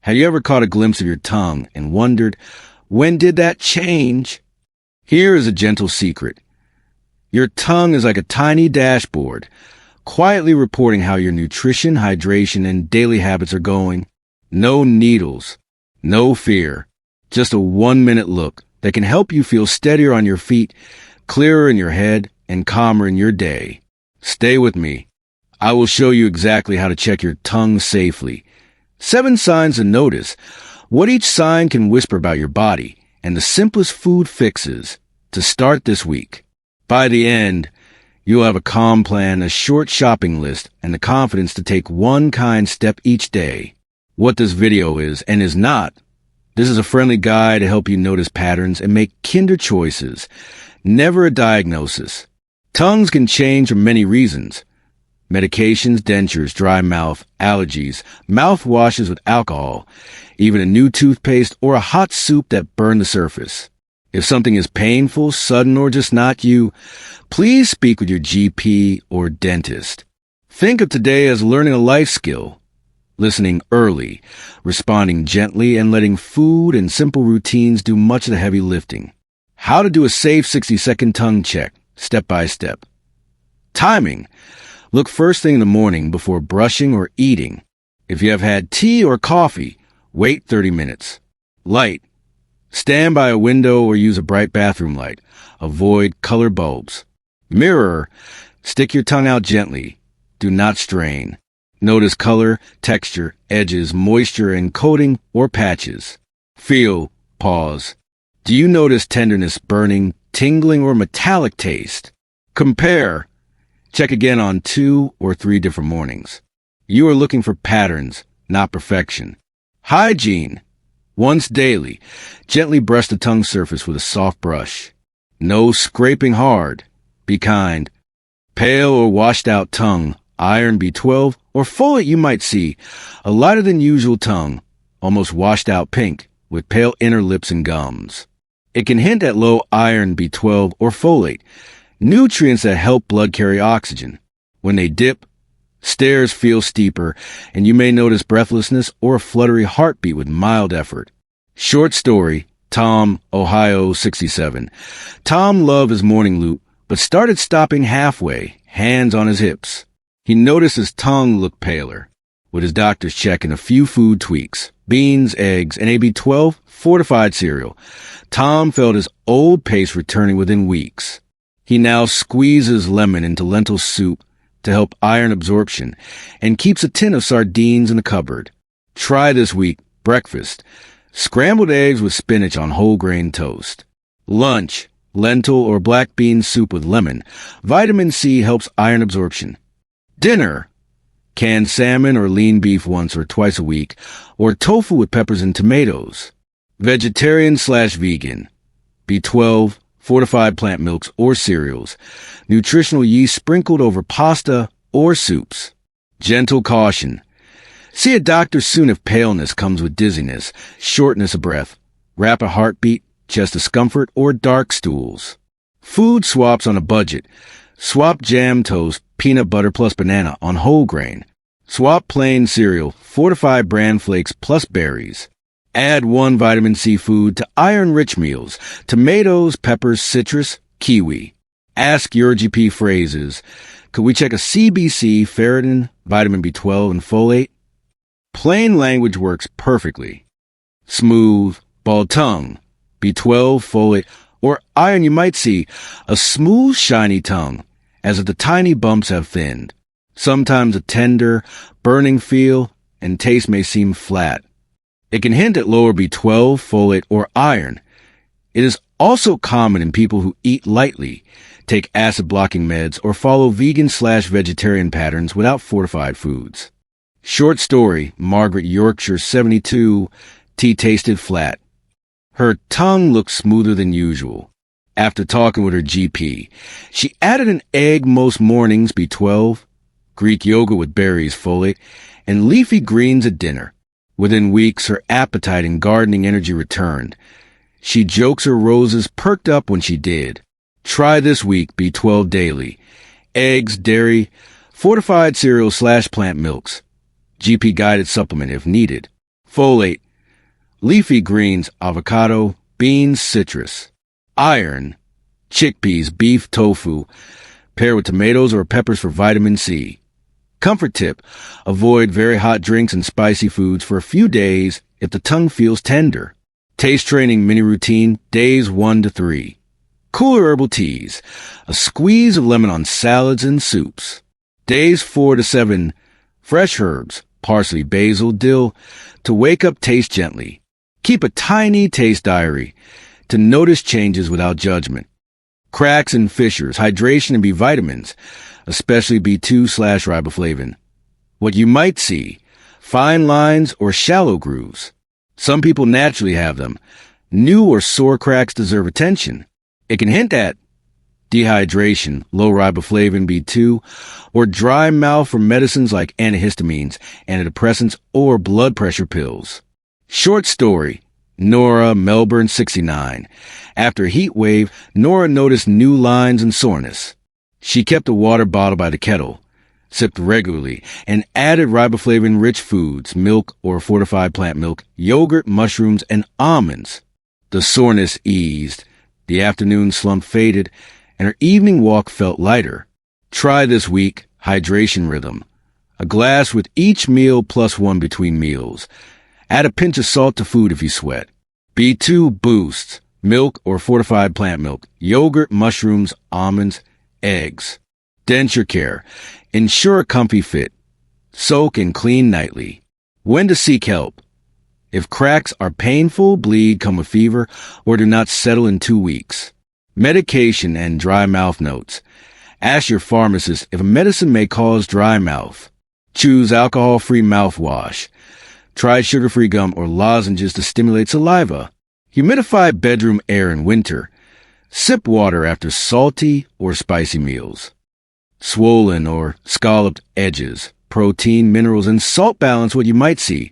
Have you ever caught a glimpse of your tongue and wondered, when did that change? Here is a gentle secret. Your tongue is like a tiny dashboard, quietly reporting how your nutrition, hydration, and daily habits are going. No needles, no fear, just a 1-minute look that can help you feel steadier on your feet, clearer in your head, and calmer in your day. Stay with me. I will show you exactly how to check your tongue safely. 7 signs to notice, what each sign can whisper about your body, and the simplest food fixes to start this week. By the end, you'll have a calm plan, a short shopping list, and the confidence to take one kind step each day. What this video is and is not, this is a friendly guide to help you notice patterns and make kinder choices, never a diagnosis. Tongues can change for many reasons. Medications, dentures, dry mouth, allergies, mouthwashes with alcohol, even a new toothpaste or a hot soup that burned the surface. If something is painful, sudden, or just not you, please speak with your GP or dentist. Think of today as learning a life skill, listening early, responding gently, and letting food and simple routines do much of the heavy lifting. How to do a safe 60-second tongue check, step by step. Timing. Look first thing in the morning before brushing or eating. If you have had tea or coffee, wait 30 minutes. Light. Stand by a window or use a bright bathroom light. Avoid color bulbs. Mirror. Stick your tongue out gently. Do not strain. Notice color, texture, edges, moisture, and coating or patches. Feel. Pause. Do you notice tenderness, burning, tingling, or metallic taste? Compare. Check again on 2 or 3 different mornings. You are looking for patterns, not perfection. Hygiene. Once daily, gently brush the tongue surface with a soft brush. No scraping hard. Be kind. Pale or washed out tongue, iron, B12, or folate you might see. A lighter than usual tongue, almost washed out pink, with pale inner lips and gums. It can hint at low iron, B12, or folate, nutrients that help blood carry oxygen. When they dip, stairs feel steeper, and you may notice breathlessness or a fluttery heartbeat with mild effort. Short story, Tom, Ohio, 67. Tom loved his morning loop, but started stopping halfway, hands on his hips. He noticed his tongue looked paler. With his doctor's check and a few food tweaks, beans, eggs, and a B12 fortified cereal, Tom felt his old pace returning within weeks. He now squeezes lemon into lentil soup to help iron absorption and keeps a tin of sardines in the cupboard. Try this week, breakfast, scrambled eggs with spinach on whole grain toast. Lunch, lentil or black bean soup with lemon. Vitamin C helps iron absorption. Dinner, canned salmon or lean beef once or twice a week, or tofu with peppers and tomatoes. Vegetarian/vegan, B12, fortified plant milks or cereals, nutritional yeast sprinkled over pasta or soups. Gentle caution. See a doctor soon if paleness comes with dizziness, shortness of breath, rapid heartbeat, chest discomfort, or dark stools. Food swaps on a budget. Swap jam toast, peanut butter plus banana on whole grain. Swap plain cereal, fortified bran flakes plus berries. Add 1 vitamin C food to iron-rich meals, tomatoes, peppers, citrus, kiwi. Ask your GP phrases. Could we check a CBC, ferritin, vitamin B12, and folate? Plain language works perfectly. Smooth, bald tongue, B12, folate, or iron you might see, a smooth, shiny tongue, as if the tiny bumps have thinned. Sometimes a tender, burning feel, and taste may seem flat. It can hint at lower B12, folate, or iron. It is also common in people who eat lightly, take acid-blocking meds, or follow vegan/vegetarian patterns without fortified foods. Short story, Margaret, Yorkshire, 72, tea tasted flat. Her tongue looked smoother than usual. After talking with her GP, she added an egg most mornings, B12, Greek yogurt with berries, folate, and leafy greens at dinner. Within weeks, her appetite and gardening energy returned. She jokes her roses perked up when she did. Try this week, B12 daily. Eggs, dairy, fortified cereal/plant milks. GP-guided supplement if needed. Folate, leafy greens, avocado, beans, citrus. Iron, chickpeas, beef, tofu, pair with tomatoes or peppers for vitamin C. Comfort tip, avoid very hot drinks and spicy foods for a few days if the tongue feels tender. Taste training mini routine, days 1 to 3. Cooler herbal teas, a squeeze of lemon on salads and soups. Days 4 to 7, fresh herbs, parsley, basil, dill, to wake up taste gently. Keep a tiny taste diary to notice changes without judgment. Cracks and fissures, hydration and B vitamins, especially B2/riboflavin. What you might see, fine lines or shallow grooves. Some people naturally have them. New or sore cracks deserve attention. It can hint at dehydration, low riboflavin B2, or dry mouth from medicines like antihistamines, antidepressants, or blood pressure pills. Short story, Nora, Melbourne, 69. After a heat wave, Nora noticed new lines and soreness. She kept a water bottle by the kettle, sipped regularly, and added riboflavin-rich foods, milk or fortified plant milk, yogurt, mushrooms, and almonds. The soreness eased, the afternoon slump faded, and her evening walk felt lighter. Try this week, hydration rhythm. A glass with each meal plus one between meals. Add a pinch of salt to food if you sweat. B2 boosts, milk or fortified plant milk, yogurt, mushrooms, almonds, eggs. Denture care. Ensure a comfy fit. Soak and clean nightly. When to seek help. If cracks are painful, bleed, come with fever, or do not settle in 2 weeks. Medication and dry mouth notes. Ask your pharmacist if a medicine may cause dry mouth. Choose alcohol-free mouthwash. Try sugar-free gum or lozenges to stimulate saliva. Humidify bedroom air in winter. Sip water after salty or spicy meals. Swollen or scalloped edges, protein, minerals, and salt balance what you might see.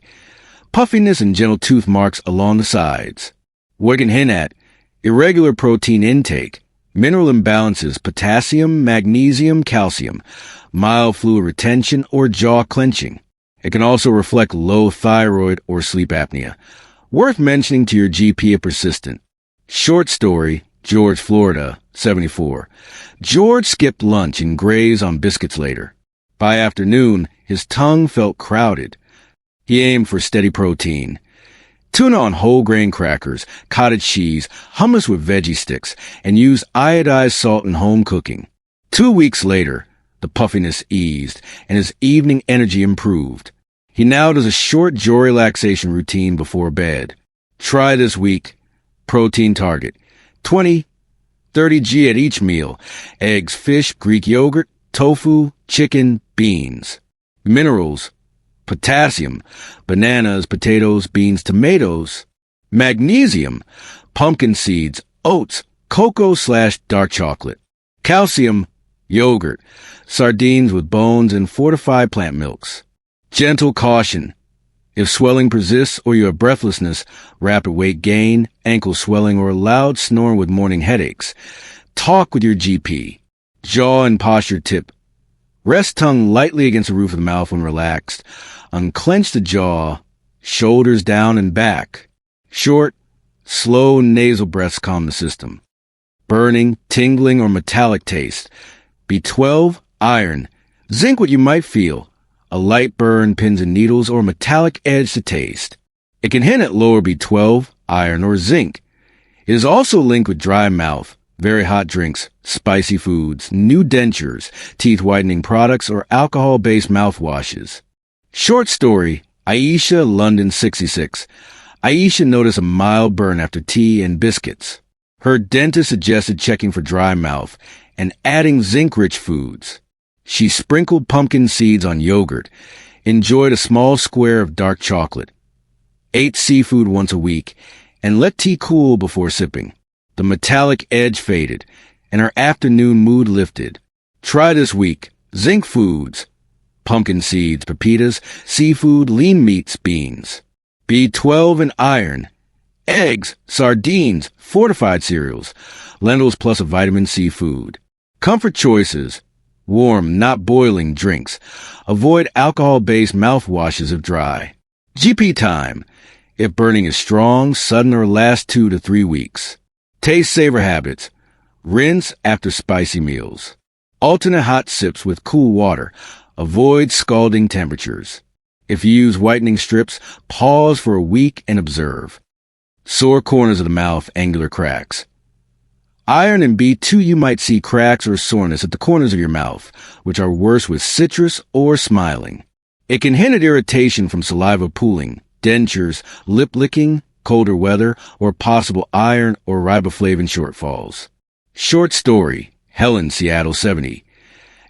Puffiness and gentle tooth marks along the sides. What can hint at? Irregular protein intake, mineral imbalances, potassium, magnesium, calcium, mild fluid retention, or jaw clenching. It can also reflect low thyroid or sleep apnea. Worth mentioning to your GP if persistent. Short story, George, Florida, 74. George skipped lunch and grazed on biscuits later. By afternoon, his tongue felt crowded. He aimed for steady protein. Tuna on whole grain crackers, cottage cheese, hummus with veggie sticks, and used iodized salt in home cooking. 2 weeks later, the puffiness eased, and his evening energy improved. He now does a short jaw relaxation routine before bed. Try this week. Protein target. 20, 30 G at each meal. Eggs, fish, Greek yogurt, tofu, chicken, beans. Minerals. Potassium. Bananas, potatoes, beans, tomatoes. Magnesium. Pumpkin seeds, oats, cocoa/dark chocolate. Calcium. Yogurt, sardines with bones, and fortified plant milks. Gentle caution. If swelling persists or you have breathlessness, rapid weight gain, ankle swelling, or loud snoring with morning headaches, talk with your GP. Jaw and posture tip. Rest tongue lightly against the roof of the mouth when relaxed. Unclench the jaw, shoulders down and back. Short, slow nasal breaths calm the system. Burning, tingling, or metallic taste. B12, iron. Zinc what you might feel. A light burn, pins and needles, or metallic edge to taste. It can hint at lower B12, iron, or zinc. It is also linked with dry mouth, very hot drinks, spicy foods, new dentures, teeth whitening products, or alcohol-based mouthwashes. Short story, Aisha, London, 66. Aisha noticed a mild burn after tea and biscuits. Her dentist suggested checking for dry mouth and adding zinc-rich foods. She sprinkled pumpkin seeds on yogurt, enjoyed a small square of dark chocolate, ate seafood once a week, and let tea cool before sipping. The metallic edge faded, and her afternoon mood lifted. Try this week. Zinc foods, pumpkin seeds, pepitas, seafood, lean meats, beans. B12 and iron. Eggs, sardines, fortified cereals, lentils plus a vitamin C food. Comfort choices. Warm, not boiling drinks. Avoid alcohol-based mouthwashes if dry. GP time. If burning is strong, sudden, or lasts 2 to 3 weeks. Taste saver habits. Rinse after spicy meals. Alternate hot sips with cool water. Avoid scalding temperatures. If you use whitening strips, pause for a week and observe. Sore corners of the mouth, angular cracks. Iron and B2, you might see cracks or soreness at the corners of your mouth, which are worse with citrus or smiling. It can hint at irritation from saliva pooling, dentures, lip licking, colder weather, or possible iron or riboflavin shortfalls. Short story. Helen, Seattle 70.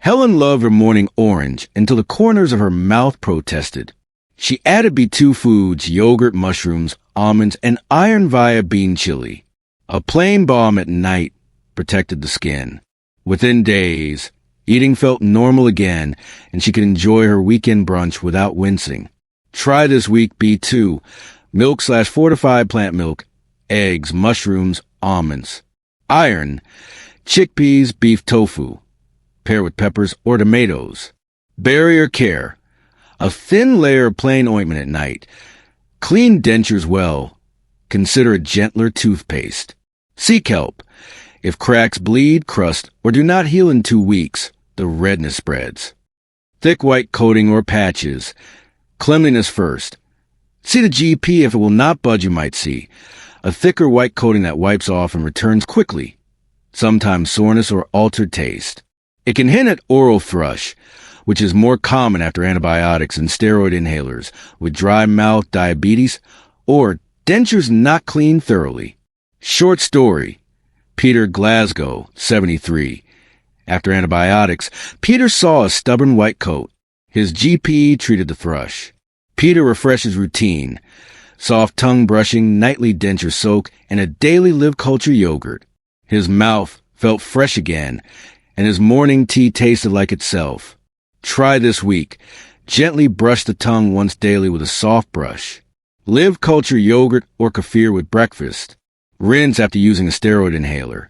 Helen loved her morning orange until the corners of her mouth protested. She added B2 foods, yogurt, mushrooms, almonds, and iron via bean chili. A plain balm at night protected the skin. Within days, eating felt normal again, and she could enjoy her weekend brunch without wincing. Try this week B2, milk/fortified plant milk, eggs, mushrooms, almonds. Iron, chickpeas, beef tofu. Pair with peppers or tomatoes. Barrier care. A thin layer of plain ointment at night. Clean dentures well. Consider a gentler toothpaste. Sea kelp. If cracks bleed, crust, or do not heal in 2 weeks, the redness spreads. Thick white coating or patches. Cleanliness first. See the GP if it will not budge, you might see. A thicker white coating that wipes off and returns quickly. Sometimes soreness or altered taste. It can hint at oral thrush, which is more common after antibiotics and steroid inhalers, with dry mouth, diabetes, or dentures not cleaned thoroughly. Short story. Peter, Glasgow, 73. After antibiotics, Peter saw a stubborn white coat. His GP treated the thrush. Peter refreshes routine. Soft tongue brushing, nightly denture soak, and a daily Live Culture yogurt. His mouth felt fresh again, and his morning tea tasted like itself. Try this week. Gently brush the tongue once daily with a soft brush. Live Culture yogurt or kefir with breakfast. Rinse after using a steroid inhaler.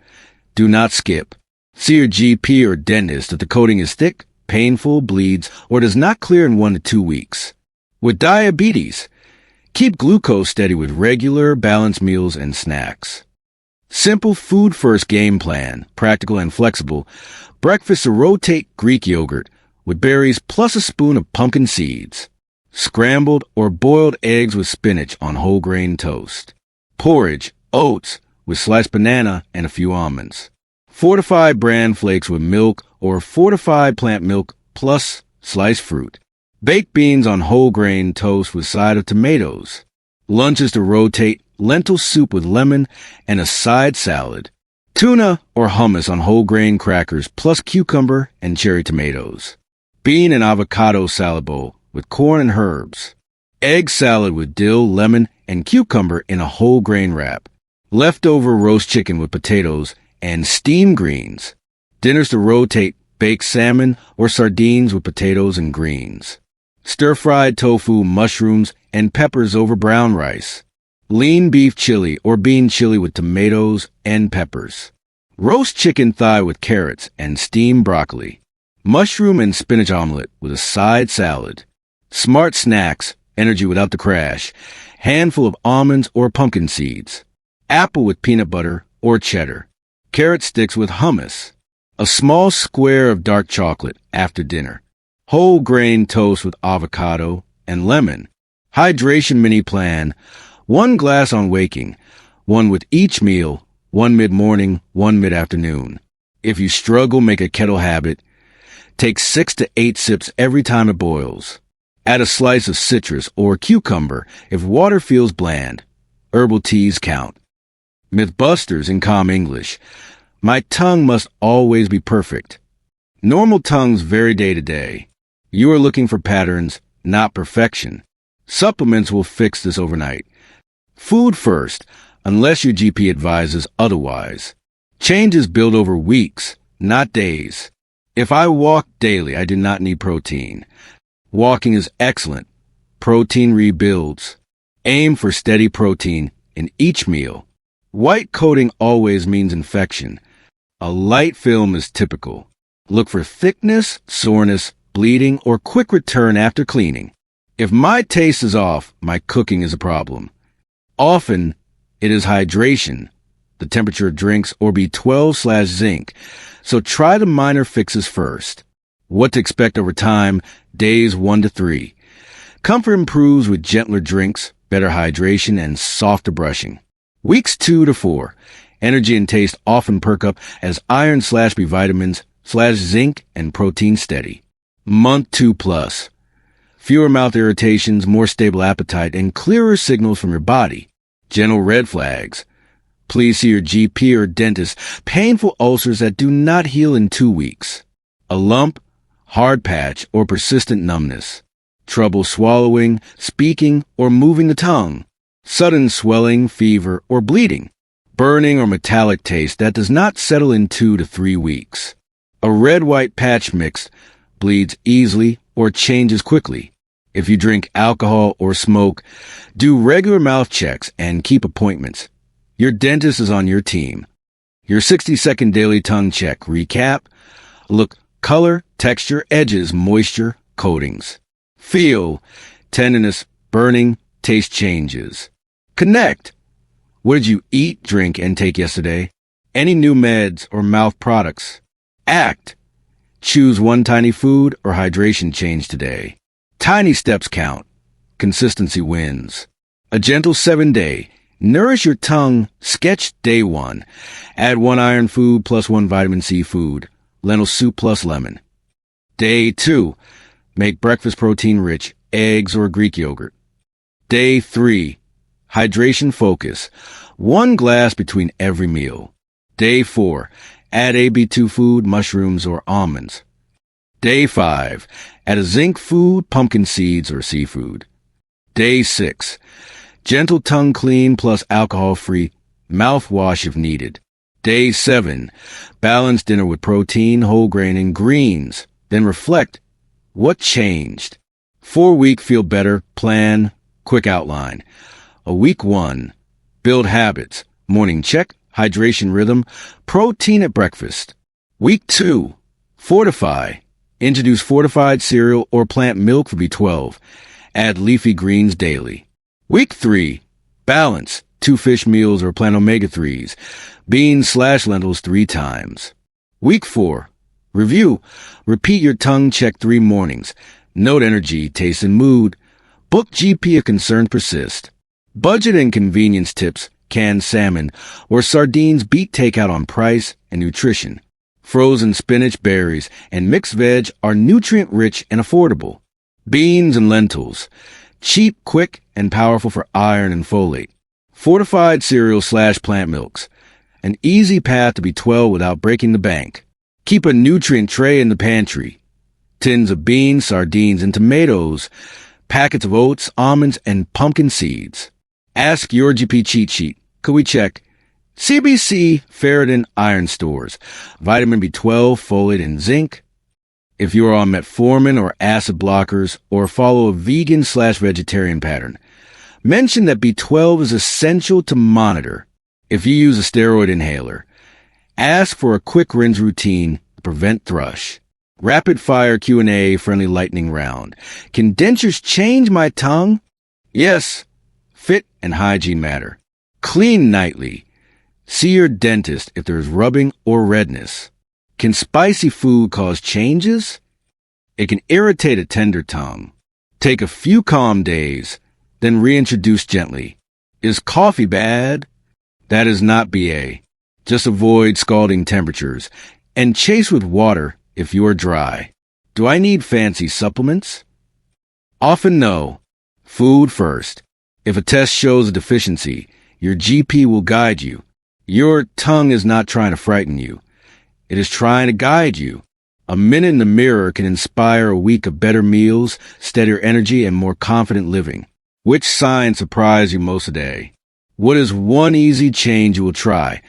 Do not skip. See your GP or dentist if the coating is thick, painful, bleeds, or does not clear in 1 to 2 weeks. With diabetes, keep glucose steady with regular, balanced meals and snacks. Simple food-first game plan, practical and flexible. Breakfast a rotate Greek yogurt with berries plus a spoon of pumpkin seeds. Scrambled or boiled eggs with spinach on whole grain toast. Porridge, oats with sliced banana and a few almonds. Fortified bran flakes with milk or fortified plant milk plus sliced fruit. Baked beans on whole grain toast with side of tomatoes. Lunches to rotate lentil soup with lemon and a side salad. Tuna or hummus on whole grain crackers plus cucumber and cherry tomatoes. Bean and avocado salad bowl with corn and herbs. Egg salad with dill, lemon, and cucumber in a whole grain wrap. Leftover roast chicken with potatoes and steamed greens. Dinners to rotate baked salmon or sardines with potatoes and greens. Stir-fried tofu, mushrooms, and peppers over brown rice. Lean beef chili or bean chili with tomatoes and peppers. Roast chicken thigh with carrots and steamed broccoli. Mushroom and spinach omelet with a side salad. Smart snacks, energy without the crash. Handful of almonds or pumpkin seeds. Apple with peanut butter or cheddar. Carrot sticks with hummus. A small square of dark chocolate after dinner. Whole grain toast with avocado and lemon. Hydration mini plan. 1 glass on waking, 1 with each meal, 1 mid-morning, 1 mid-afternoon. If you struggle, make a kettle habit. Take 6 to 8 sips every time it boils. Add a slice of citrus or cucumber if water feels bland. Herbal teas count. Mythbusters in calm English. My tongue must always be perfect. Normal tongues vary day to day. You are looking for patterns, not perfection. Supplements will fix this overnight. Food first, unless your GP advises otherwise. Changes build over weeks, not days. If I walk daily, I do not need protein. Walking is excellent. Protein rebuilds. Aim for steady protein in each meal. White coating always means infection. A light film is typical. Look for thickness, soreness, bleeding, or quick return after cleaning. If my taste is off, my cooking is a problem. Often, it is hydration, the temperature of drinks, or B12/zinc. So try the minor fixes first. What to expect over time, days 1 to 3. Comfort improves with gentler drinks, better hydration, and softer brushing. Weeks 2 to 4. Energy and taste often perk up as iron/B vitamins/zinc and protein steady. Month 2 plus. Fewer mouth irritations, more stable appetite, and clearer signals from your body. Gentle red flags. Please see your GP or dentist. Painful ulcers that do not heal in 2 weeks. A lump, hard patch, or persistent numbness. Trouble swallowing, speaking, or moving the tongue. Sudden swelling, fever, or bleeding. Burning or metallic taste that does not settle in 2 to 3 weeks. A red-white patch mix bleeds easily or changes quickly. If you drink alcohol or smoke, do regular mouth checks and keep appointments. Your dentist is on your team. Your 60-second daily tongue check recap. Look, color, texture, edges, moisture, coatings. Feel, tenderness, burning, taste changes. Connect. What did you eat, drink, and take yesterday? Any new meds or mouth products? Act. Choose one tiny food or hydration change today. Tiny steps count. Consistency wins. A gentle 7-day. Nourish your tongue. Sketch day 1. Add 1 iron food plus 1 vitamin C food. Lentil soup plus lemon. Day 2. Make breakfast protein rich. Eggs or Greek yogurt. Day 3. Hydration focus. 1 glass between every meal. Day 4. Add AB2 food, mushrooms, or almonds. Day 5. Add a zinc food, pumpkin seeds, or seafood. Day 6. Gentle tongue clean plus alcohol-free, mouthwash if needed. Day 7. Balance dinner with protein, whole grain, and greens. Then reflect. What changed? 4-week feel better, plan, quick outline. A week 1. Build habits. Morning check, hydration rhythm, protein at breakfast. Week 2. Fortify. Introduce fortified cereal or plant milk for B12. Add leafy greens daily. Week 3. Balance. 2 fish meals or plant omega-3s. Beans/lentils 3 times. Week 4. Review. Repeat your tongue check 3 mornings. Note energy, taste, and mood. Book GP if concerns persist. Budget and convenience tips. Canned salmon or sardines beat takeout on price and nutrition. Frozen spinach, berries, and mixed veg are nutrient-rich and affordable. Beans and lentils. Cheap, quick, and powerful for iron and folate. Fortified cereal/plant milks. An easy path to B12 without breaking the bank. Keep a nutrient tray in the pantry. Tins of beans, sardines, and tomatoes. Packets of oats, almonds, and pumpkin seeds. Ask your GP cheat sheet. Could we check? CBC, ferritin, iron stores, vitamin B12, folate, and zinc. If you are on metformin or acid blockers or follow a vegan/vegetarian pattern, mention that B12 is essential to monitor. If you use a steroid inhaler, ask for a quick rinse routine to prevent thrush. Rapid fire Q&A friendly lightning round. Can dentures change my tongue? Yes. Fit and hygiene matter. Clean nightly. See your dentist if there is rubbing or redness. Can spicy food cause changes? It can irritate a tender tongue. Take a few calm days, then reintroduce gently. Is coffee bad? That is not BA. Just avoid scalding temperatures and chase with water if you are dry. Do I need fancy supplements? Often no. Food first. If a test shows a deficiency, your GP will guide you. Your tongue is not trying to frighten you. It is trying to guide you. A minute in the mirror can inspire a week of better meals, steadier energy, and more confident living. Which sign surprised you most today? What is one easy change you will try?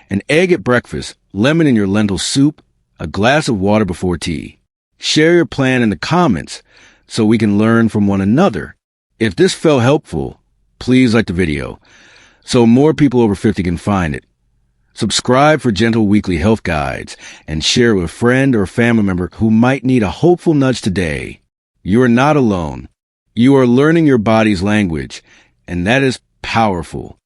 An egg at breakfast, lemon in your lentil soup, a glass of water before tea. Share your plan in the comments so we can learn from one another. If this felt helpful, please like the video so more people over 50 can find it. Subscribe for gentle weekly health guides and share it with a friend or family member who might need a hopeful nudge today. You are not alone. You are learning your body's language, and that is powerful.